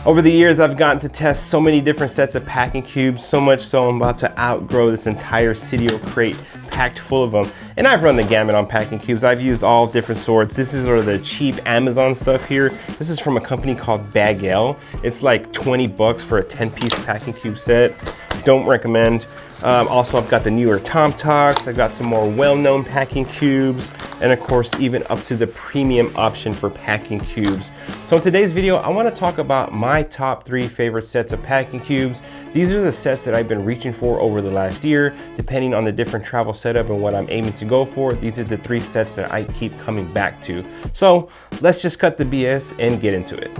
Over the years, I've gotten to test so many different sets of packing cubes, so much so I'm about to outgrow this entire CDO crate packed full of them. And I've run the gamut on packing cubes. I've used all different sorts. This is sort of the cheap Amazon stuff here. This is from a company called Bagel. It's like 20 bucks for a 10-piece packing cube set. Don't recommend. Also, I've got the newer Tom Talks. I've got some more well-known packing cubes, and of course, even up to the premium option for packing cubes. So in today's video, I want to talk about my top 3 favorite sets of packing cubes. These are the sets that I've been reaching for over the last year, depending on the different travel setup and what I'm aiming to go for. These are the 3 sets that I keep coming back to. So let's just cut the BS and get into it.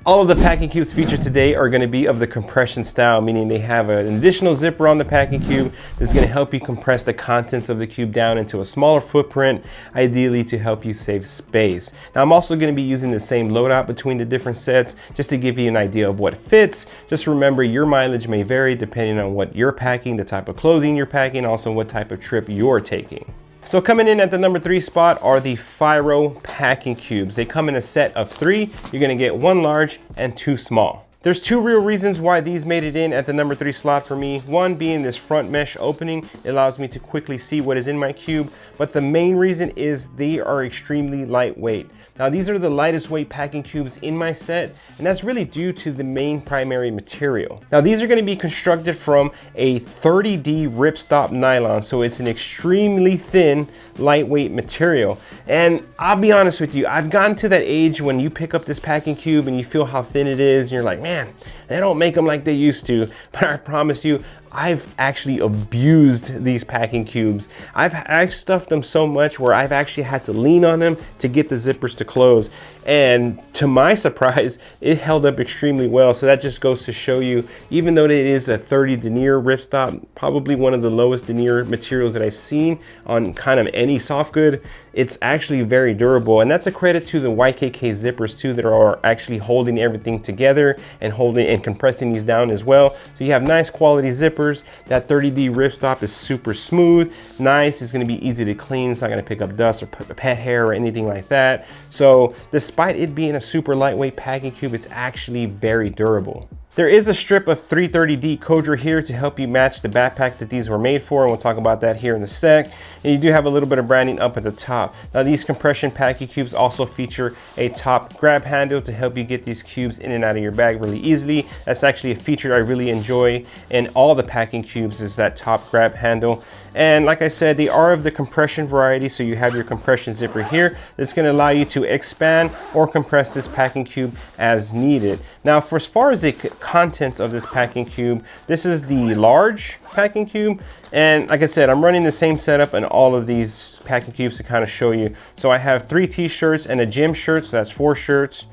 All of the packing cubes featured today are going to be of the compression style, meaning they have an additional zipper on the packing cube that's going to help you compress the contents of the cube down into a smaller footprint, ideally to help you save space. Now, I'm also going to be using the same loadout between the different sets just to give you an idea of what fits. Just remember, your mileage may vary depending on what you're packing, the type of clothing you're packing, also what type of trip you're taking. So coming in at the number 3 spot are the Fyro packing cubes. They come in a set of 3. You're gonna get 1 large and 2 small. There's 2 real reasons why these made it in at the number 3 slot for me. One being this front mesh opening. It allows me to quickly see what is in my cube. But the main reason is they are extremely lightweight. Now, these are the lightest weight packing cubes in my set, and that's really due to the main primary material. Now, these are going to be constructed from a 30D ripstop nylon, so it's an extremely thin, lightweight material. And I'll be honest with you, I've gotten to that age when you pick up this packing cube and you feel how thin it is, and you're like, man, they don't make them like they used to. But I promise you, I've actually abused these packing cubes. I've stuffed them so much where I've actually had to lean on them to get the zippers to close. And to my surprise, it held up extremely well. So that just goes to show you, even though it is a 30 denier ripstop, probably one of the lowest denier materials that I've seen on kind of any soft good, it's actually very durable. And that's a credit to the YKK zippers too, that are actually holding everything together and holding and compressing these down as well. So you have nice quality zippers. That 30D ripstop is super smooth, nice. It's gonna be easy to clean. It's not gonna pick up dust or pet hair or anything like that. So despite it being a super lightweight packing cube, it's actually very durable. There is a strip of 330D Codra here to help you match the backpack that these were made for, and we'll talk about that here in a sec. And you do have a little bit of branding up at the top. Now, these compression packing cubes also feature a top grab handle to help you get these cubes in and out of your bag really easily. That's actually a feature I really enjoy in all the packing cubes, is that top grab handle. And like I said, they are of the compression variety, so you have your compression zipper here that's going to allow you to expand or compress this packing cube as needed. Now, for as far as the contents of this packing cube, this is the large packing cube, and like I said, I'm running the same setup in all of these packing cubes to kind of show you. So I have 3 t-shirts and a gym shirt, so that's 4 shirts.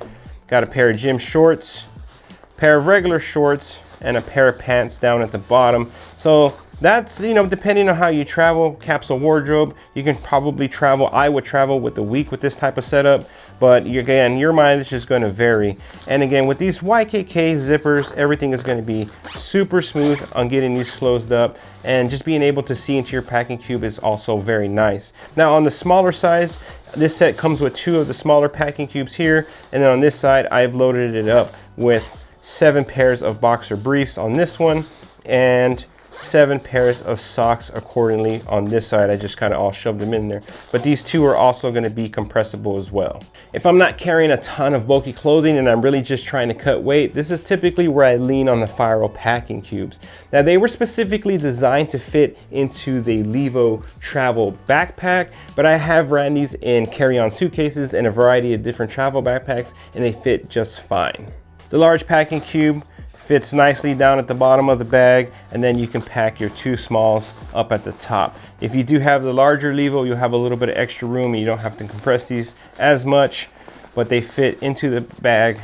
Got a pair of gym shorts, pair of regular shorts, and a pair of pants down at the bottom. So that's, you know, depending on how you travel, capsule wardrobe, you can probably travel, I would travel with a week with this type of setup, but again, your mileage is going to vary. And again, with these YKK zippers, everything is going to be super smooth on getting these closed up, and just being able to see into your packing cube is also very nice. Now, on the smaller size, this set comes with 2 of the smaller packing cubes here, and then on this side, I've loaded it up with 7 pairs of boxer briefs on this one, and 7 pairs of socks accordingly on this side. I just kind of all shoved them in there, but these 2 are also going to be compressible as well. If I'm not carrying a ton of bulky clothing and I'm really just trying to cut weight, this is typically where I lean on the Fyro packing cubes. Now, they were specifically designed to fit into the Levo travel backpack, but I have ran these in carry-on suitcases and a variety of different travel backpacks, and they fit just fine. The large packing cube fits nicely down at the bottom of the bag, and then you can pack your 2 smalls up at the top. If you do have the larger Levo, you'll have a little bit of extra room and you don't have to compress these as much, but they fit into the bag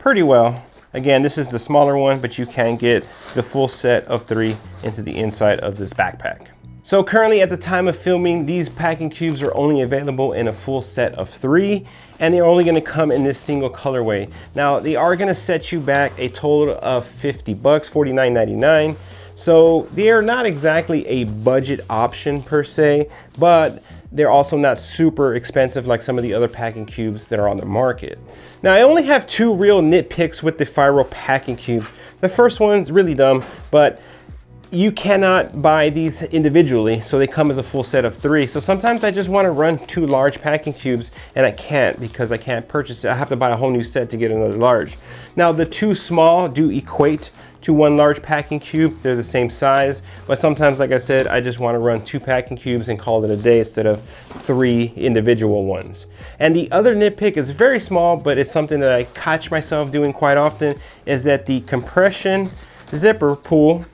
pretty well. Again, this is the smaller one, but you can get the full set of 3 into the inside of this backpack. So currently, at the time of filming, these packing cubes are only available in a full set of 3, and they're only going to come in this single colorway. Now, they are going to set you back a total of 50 bucks, $49.99. So they are not exactly a budget option per se, but they're also not super expensive like some of the other packing cubes that are on the market. Now, I only have two real nitpicks with the Fyro packing cubes. The first one's really dumb, but you cannot buy these individually, so they come as a full set of 3. So sometimes I just want to run 2 large packing cubes, and I can't because I can't purchase it. I have to buy a whole new set to get another large. Now, the 2 small do equate to 1 large packing cube. They're the same size, but sometimes, like I said, I just want to run 2 packing cubes and call it a day instead of 3 individual ones. And the other nitpick is very small, but it's something that I catch myself doing quite often, is that the compression zipper pull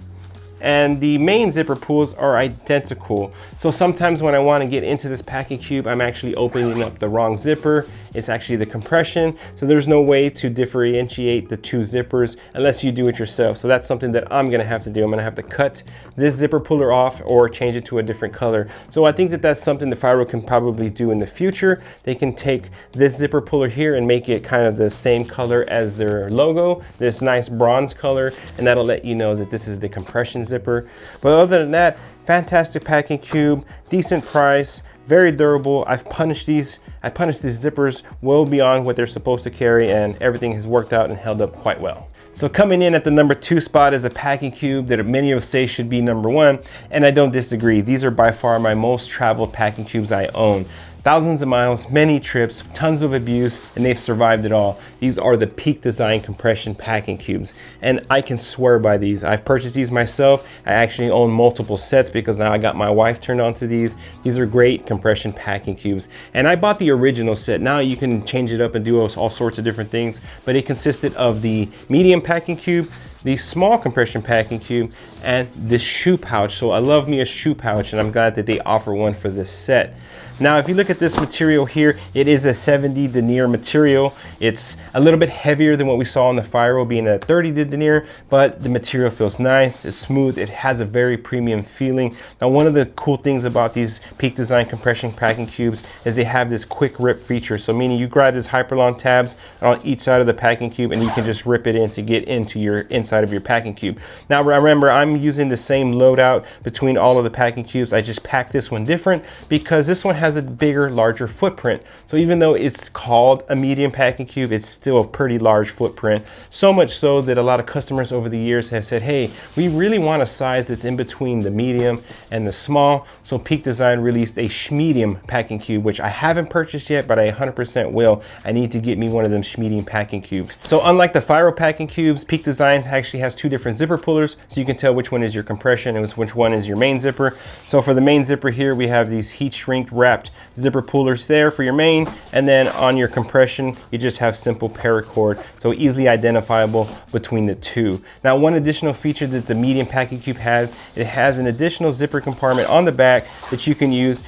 and the main zipper pulls are identical. So sometimes when I want to get into this packing cube, I'm actually opening up the wrong zipper. It's actually the compression. So there's no way to differentiate the 2 zippers unless you do it yourself. So that's something that I'm gonna have to do. I'm gonna have to cut this zipper puller off or change it to a different color. So I think that that's something the Fyro can probably do in the future. They can take this zipper puller here and make it kind of the same color as their logo, this nice bronze color, and that'll let you know that this is the compression zipper. But other than that, fantastic packing cube, decent price, very durable. I punished these zippers well beyond what they're supposed to carry, and everything has worked out and held up quite well. So coming in at the number 2 spot is a packing cube that many of us say should be number 1, and I don't disagree. These are by far my most traveled packing cubes I own. Thousands of miles, many trips, tons of abuse, and they've survived it all. These are the Peak Design compression packing cubes, and I can swear by these. I've purchased these myself. I actually own multiple sets because now I got my wife turned on to these. These are great compression packing cubes, and I bought the original set. Now you can change it up and do all sorts of different things, but it consisted of the medium packing cube, the small compression packing cube, and this shoe pouch. So I love me a shoe pouch, and I'm glad that they offer one for this set. Now, if you look at this material here, it is a 70 denier material. It's a little bit heavier than what we saw on the Fyro being a 30 denier, but the material feels nice, it's smooth, it has a very premium feeling. Now, one of the cool things about these Peak Design compression packing cubes is they have this quick rip feature. So meaning you grab this hyperlong tabs on each side of the packing cube and you can just rip it in to get into your inside of your packing cube. Now, remember, I'm using the same loadout between all of the packing cubes. I just packed this one different because this one has a bigger, larger footprint. So even though it's called a medium packing cube, it's still a pretty large footprint. So much so that a lot of customers over the years have said, hey, we really want a size that's in between the medium and the small. So Peak Design released a medium packing cube, which I haven't purchased yet, but I 100% will. I need to get me one of them medium packing cubes. So unlike the Fyro packing cubes, Peak Design actually has 2 different zipper pullers, so you can tell which one is your compression and which one is your main zipper. So for the main zipper here, we have these heat shrink wrapped zipper pullers there for your main, and then on your compression you just have simple paracord, so easily identifiable between the 2. Now, one additional feature that the medium packing cube has, it has an additional zipper compartment on the back that you can use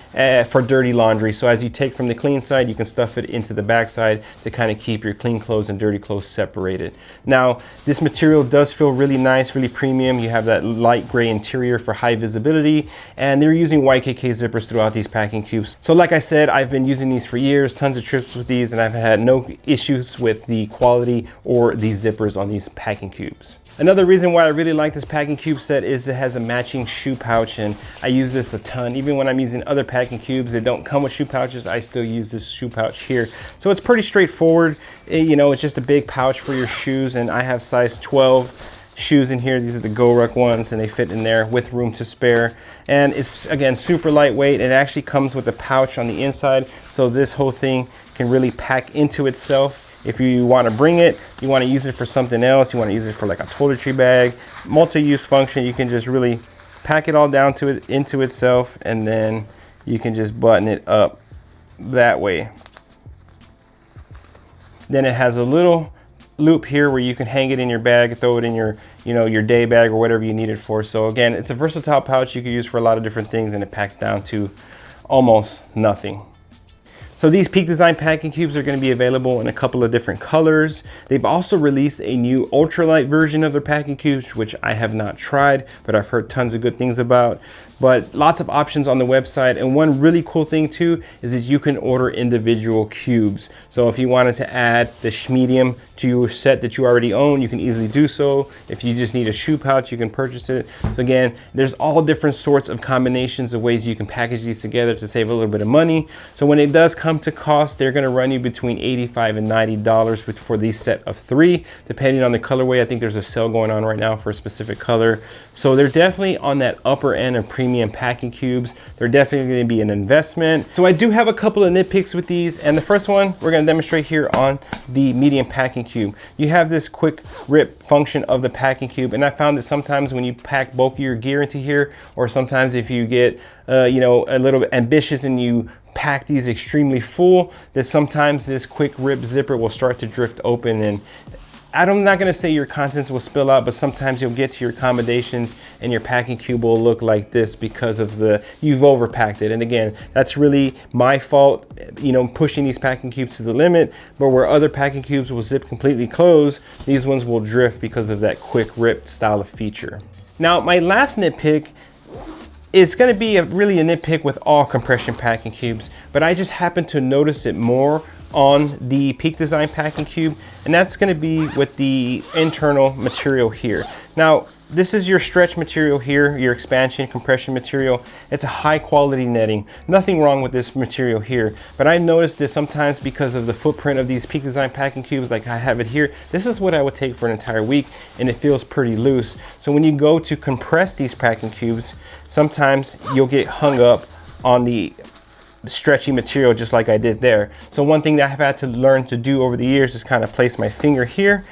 for dirty laundry. So as you take from the clean side, you can stuff it into the back side to kind of keep your clean clothes and dirty clothes separated. Now, this material does feel really nice, really premium. You have that light gray interior for high visibility, and they're using YKK zippers throughout these packing cubes. So like I said, I've been using these for years, tons of trips with these, and I've had no issues with the quality or the zippers on these packing cubes. Another reason why I really like this packing cube set is it has a matching shoe pouch, and I use this a ton. Even when I'm using other packing cubes that don't come with shoe pouches, I still use this shoe pouch here. So it's pretty straightforward. You know, it's just a big pouch for your shoes, and I have size 12 shoes in here. These are the GoRuck ones, and they fit in there with room to spare. And it's, again, super lightweight. It actually comes with a pouch on the inside, so this whole thing can really pack into itself. If you want to bring it, you want to use it for something else, you want to use it for like a toiletry bag, multi-use function, you can just really pack it all down to it into itself, and then you can just button it up that way. Then it has a little loop here where you can hang it in your bag, throw it in your, you know, your day bag or whatever you need it for. So again, it's a versatile pouch you can use for a lot of different things, and it packs down to almost nothing. So these Peak Design packing cubes are going to be available in a couple of different colors. They've also released a new ultralight version of their packing cubes, which I have not tried, but I've heard tons of good things about. But lots of options on the website. And one really cool thing too is that you can order individual cubes. So if you wanted to add the medium to your set that you already own, you can easily do so. If you just need a shoe pouch, you can purchase it. So again, there's all different sorts of combinations of ways you can package these together to save a little bit of money. So when it does come to cost, they're going to run you between $85 and $90 for these set of 3, depending on the colorway. I think there's a sale going on right now for a specific color. So they're definitely on that upper end of premium packing cubes. They're definitely going to be an investment. So I do have a couple of nitpicks with these, and the first one we're going to demonstrate here on the medium packing cube. You have this quick rip function of the packing cube, and I found that sometimes when you pack bulk of your gear into here, or sometimes if you get you know, a little bit ambitious and you pack these extremely full, that sometimes this quick rip zipper will start to drift open, and I'm not going to say your contents will spill out, but sometimes you'll get to your accommodations and your packing cube will look like this because of you've overpacked it. And again, that's really my fault, you know, pushing these packing cubes to the limit. But where other packing cubes will zip completely closed, these ones will drift because of that quick rip style of feature. Now, my last nitpick, it's going to be really a nitpick with all compression packing cubes, but I just happen to notice it more on the Peak Design packing cube, and that's going to be with the internal material here. Now, this is your stretch material here, your expansion compression material. It's a high quality netting. Nothing wrong with this material here, but I noticed that sometimes because of the footprint of these Peak Design packing cubes, like I have it here, this is what I would take for an entire week, and it feels pretty loose. So when you go to compress these packing cubes, sometimes you'll get hung up on the stretchy material just like I did there. So one thing that I've had to learn to do over the years is kind of place my finger here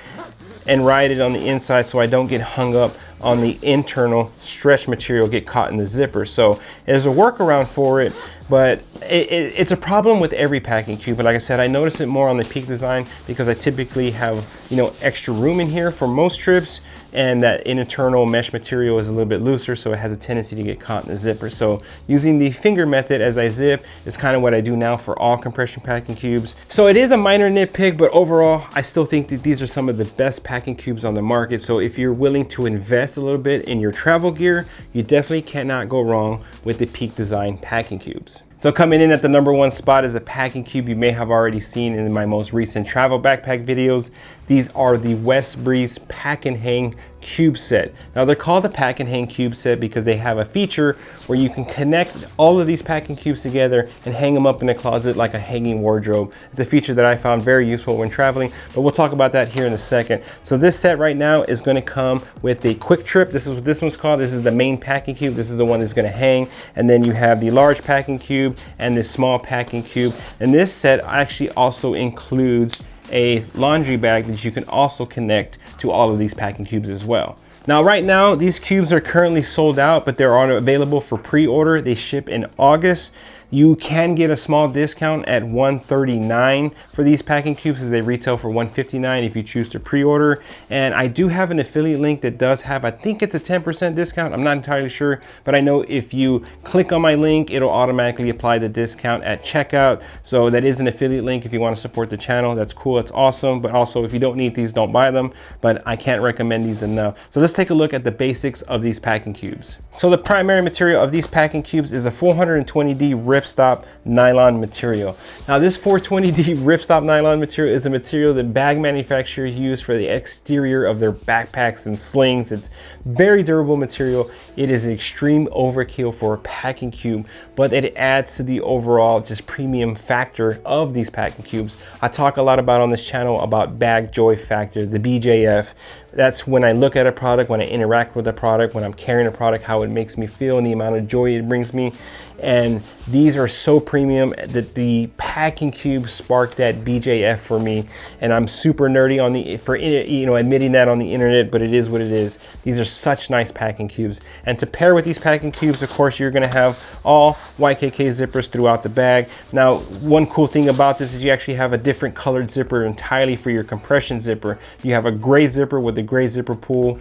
and ride it on the inside so I don't get hung up on the internal stretch material, get caught in the zipper. So there's a workaround for it, but it's a problem with every packing cube. But like I said, I notice it more on the Peak Design because I typically have, you know, extra room in here for most trips, and that internal mesh material is a little bit looser, so it has a tendency to get caught in the zipper. So using the finger method as I zip is kind of what I do now for all compression packing cubes. So it is a minor nitpick, but overall I still think that these are some of the best packing cubes on the market. So if you're willing to invest a little bit in your travel gear, you definitely cannot go wrong with the Peak Design packing cubes. So coming in at the #1 spot is a packing cube you may have already seen in my most recent travel backpack videos. These are the Westbreeze Pack and Hang Cube Set. Now they're called the Pack and Hang Cube Set because they have a feature where you can connect all of these packing cubes together and hang them up in a closet like a hanging wardrobe. It's a feature that I found very useful when traveling, but we'll talk about that here in a second. So this set right now is going to come with a quick trip. This is what this one's called. This is the main packing cube. This is the one that's going to hang, and then you have the large packing cube and this small packing cube. And this set actually also includes a laundry bag that you can also connect to all of these packing cubes as well. Now right now these cubes are currently sold out, but they're available for pre-order. They ship in August. You can get a small discount at $139 for these packing cubes, as they retail for $159 if you choose to pre-order. And I do have an affiliate link that does have, I think it's a 10% discount. I'm not entirely sure, but I know if you click on my link, it'll automatically apply the discount at checkout. So that is an affiliate link if you want to support the channel. That's cool, that's awesome. But also if you don't need these, don't buy them. But I can't recommend these enough. So let's take a look at the basics of these packing cubes. So the primary material of these packing cubes is a 420D ripstop nylon material. Now this 420D ripstop nylon material is a material that bag manufacturers use for the exterior of their backpacks and slings. It's very durable material. It is an extreme overkill for a packing cube, but it adds to the overall just premium factor of these packing cubes. I talk a lot about on this channel about bag joy factor, the BJF. That's when I look at a product, when I interact with a product, when I'm carrying a product, how it makes me feel and the amount of joy it brings me. And these are so premium that the packing cube sparked that BJF for me. And I'm super nerdy on admitting that on the internet, but it is what it is. These are such nice packing cubes. And to pair with these packing cubes, of course, you're gonna have all YKK zippers throughout the bag. Now, one cool thing about this is you actually have a different colored zipper entirely for your compression zipper. You have a gray zipper with a gray zipper pull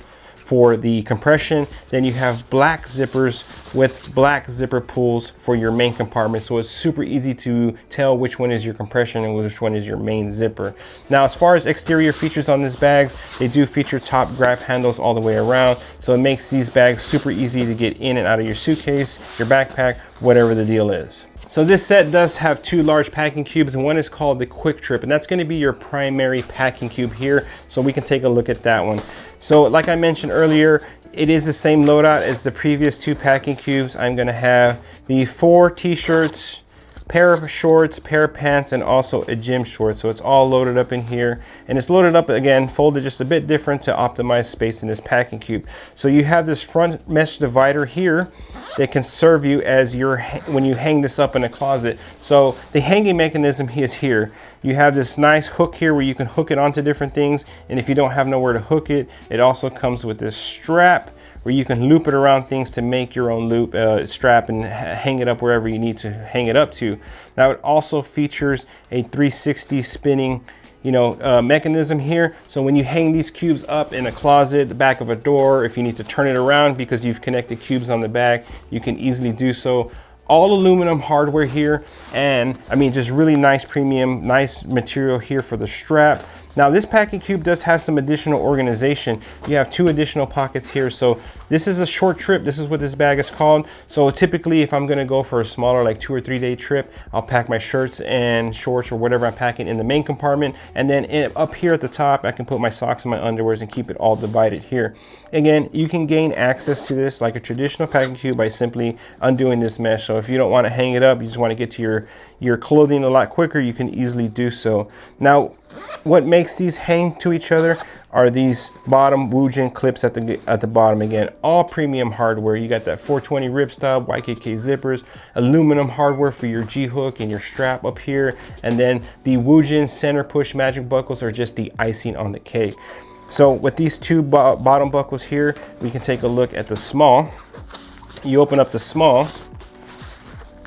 for the compression. Then you have black zippers with black zipper pulls for your main compartment. So it's super easy to tell which one is your compression and which one is your main zipper. Now, as far as exterior features on these bags, they do feature top grab handles all the way around. So it makes these bags super easy to get in and out of your suitcase, your backpack, whatever the deal is. So this set does have two large packing cubes, and one is called the Quick Trip, and that's going to be your primary packing cube here. So we can take a look at that one. So like I mentioned earlier, it is the same loadout as the previous two packing cubes. I'm going to have the 4 t-shirts, pair of shorts, pair of pants, and also a gym short. So it's all loaded up in here, and it's loaded up again, folded just a bit different to optimize space in this packing cube. So you have this front mesh divider here that can serve you as your, when you hang this up in a closet. So the hanging mechanism is here. You have this nice hook here where you can hook it onto different things, and if you don't have nowhere to hook it, it also comes with this strap where you can loop it around things to make your own loop strap and hang it up wherever you need to hang it up to. Now it also features a 360 spinning mechanism here. So when you hang these cubes up in a closet, the back of a door, if you need to turn it around because you've connected cubes on the back, you can easily do so. All aluminum hardware here, and I mean, just really nice premium, nice material here for the strap. Now this packing cube does have some additional organization. You have 2 additional pockets here. So this is a short trip. This is what this bag is called. So typically if I'm gonna go for a smaller, like 2 or 3 day trip, I'll pack my shirts and shorts or whatever I'm packing in the main compartment. And then up here at the top, I can put my socks and my underwears and keep it all divided here. Again, you can gain access to this like a traditional packing cube by simply undoing this mesh. So if you don't wanna hang it up, you just wanna get to your clothing a lot quicker, you can easily do so. Now, what makes these hang to each other are these bottom UGreen clips at the bottom. Again, all premium hardware. You got that 420 ripstop, YKK zippers, aluminum hardware for your G-hook and your strap up here, and then the UGreen center push magic buckles are just the icing on the cake. So with these 2 bottom buckles here, we can take a look at the small. You open up the small,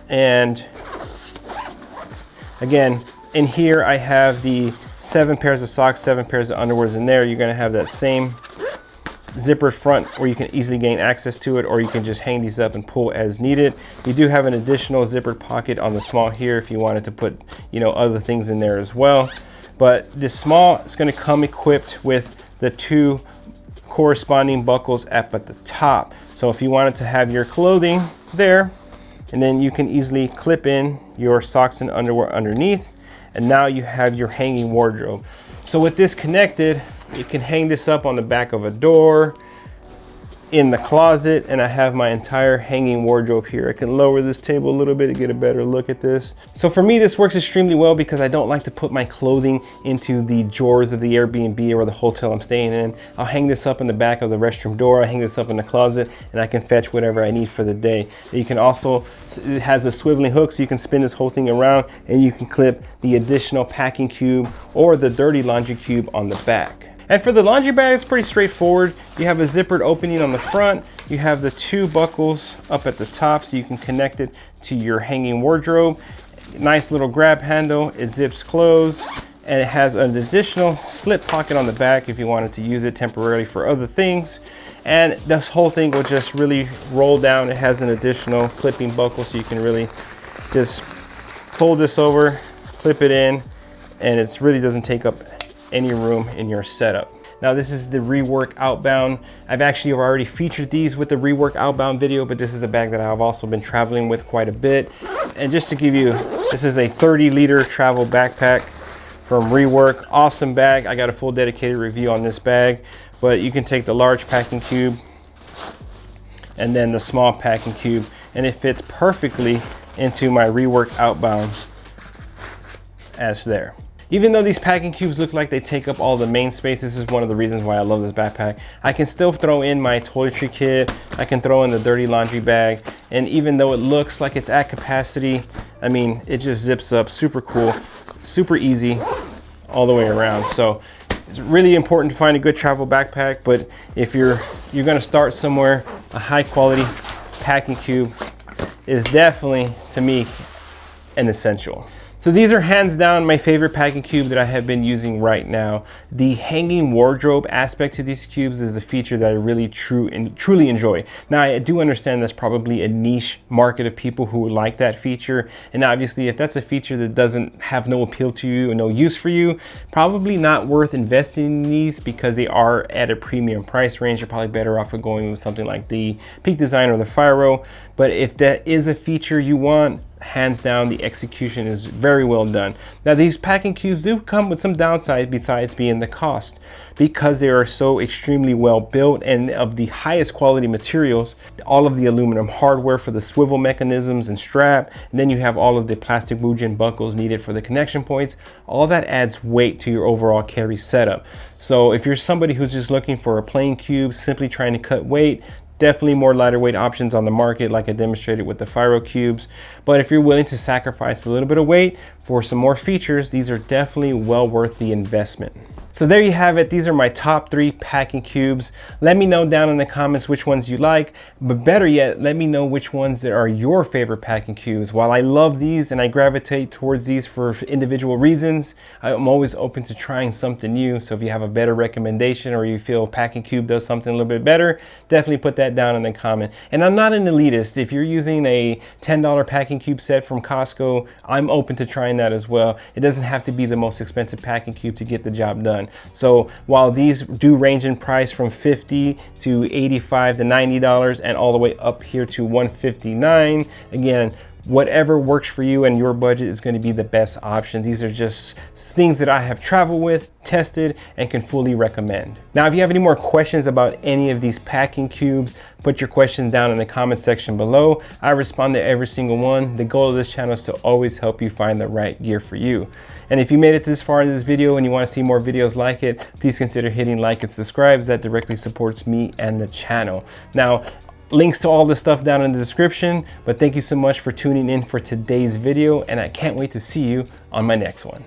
and again, in here I have the 7 pairs of socks, 7 pairs of underwears in there. You're gonna have that same zipper front where you can easily gain access to it, or you can just hang these up and pull as needed. You do have an additional zippered pocket on the small here if you wanted to put, other things in there as well. But this small is gonna come equipped with the 2 corresponding buckles up at the top. So if you wanted to have your clothing there, and then you can easily clip in your socks and underwear underneath, and now you have your hanging wardrobe. So with this connected, you can hang this up on the back of a door, in the closet, and I have my entire hanging wardrobe here. I can lower this table a little bit to get a better look at this. So for me, this works extremely well because I don't like to put my clothing into the drawers of the Airbnb or the hotel I'm staying in. I'll hang this up in the back of the restroom door, I hang this up in the closet, and I can fetch whatever I need for the day. You can also, it has a swiveling hook so you can spin this whole thing around, and you can clip the additional packing cube or the dirty laundry cube on the back. And for the laundry bag, it's pretty straightforward. You have a zippered opening on the front. You have the 2 buckles up at the top so you can connect it to your hanging wardrobe. Nice little grab handle. It zips closed, and it has an additional slip pocket on the back if you wanted to use it temporarily for other things. And this whole thing will just really roll down. It has an additional clipping buckle so you can really just fold this over, clip it in, and it really doesn't take up any room in your setup. Now this is the Rework Outbound. I've actually already featured these with the Rework Outbound video, but this is a bag that I've also been traveling with quite a bit. And just to give you, this is a 30-liter travel backpack from Rework. Awesome bag. I got a full dedicated review on this bag, but you can take the large packing cube and then the small packing cube, and it fits perfectly into my Rework Outbound as there. Even though these packing cubes look like they take up all the main space, this is one of the reasons why I love this backpack. I can still throw in my toiletry kit, I can throw in the dirty laundry bag, and even though it looks like it's at capacity, I mean, it just zips up super cool, super easy all the way around. So it's really important to find a good travel backpack, but if you're gonna start somewhere, a high quality packing cube is definitely, to me, an essential. So these are hands down my favorite packing cube that I have been using right now. The hanging wardrobe aspect to these cubes is a feature that I really truly enjoy. Now I do understand that's probably a niche market of people who like that feature, and obviously if that's a feature that doesn't have no appeal to you and no use for you, probably not worth investing in these because they are at a premium price range. You're probably better off with going with something like the Peak Design or the Fyro. But if that is a feature you want, hands down, the execution is very well done. Now these packing cubes do come with some downsides besides being the cost, because they are so extremely well built and of the highest quality materials. All of the aluminum hardware for the swivel mechanisms and strap, and then you have all of the plastic Woojin buckles needed for the connection points. All that adds weight to your overall carry setup. So if you're somebody who's just looking for a plain cube, simply trying to cut weight, definitely more lighter weight options on the market, like I demonstrated with the Fyro cubes. But if you're willing to sacrifice a little bit of weight for some more features, these are definitely well worth the investment. So there you have it. These are my top 3 packing cubes. Let me know down in the comments which ones you like, but better yet, let me know which ones that are your favorite packing cubes. While I love these and I gravitate towards these for individual reasons, I'm always open to trying something new. So if you have a better recommendation or you feel a packing cube does something a little bit better, definitely put that down in the comment. And I'm not an elitist. If you're using a $10 packing cube set from Costco, I'm open to trying that as well. It doesn't have to be the most expensive packing cube to get the job done. So while these do range in price from $50 to $85 to $90 and all the way up here to $159, again, whatever works for you and your budget is going to be the best option. These are just things that I have traveled with, tested, and can fully recommend. Now, if you have any more questions about any of these packing cubes, put your questions down in the comment section below. I respond to every single one. The goal of this channel is to always help you find the right gear for you. And if you made it this far in this video and you want to see more videos like it, please consider hitting like and subscribe, as that directly supports me and the channel. Now, links to all this stuff down in the description, but thank you so much for tuning in for today's video, and I can't wait to see you on my next one.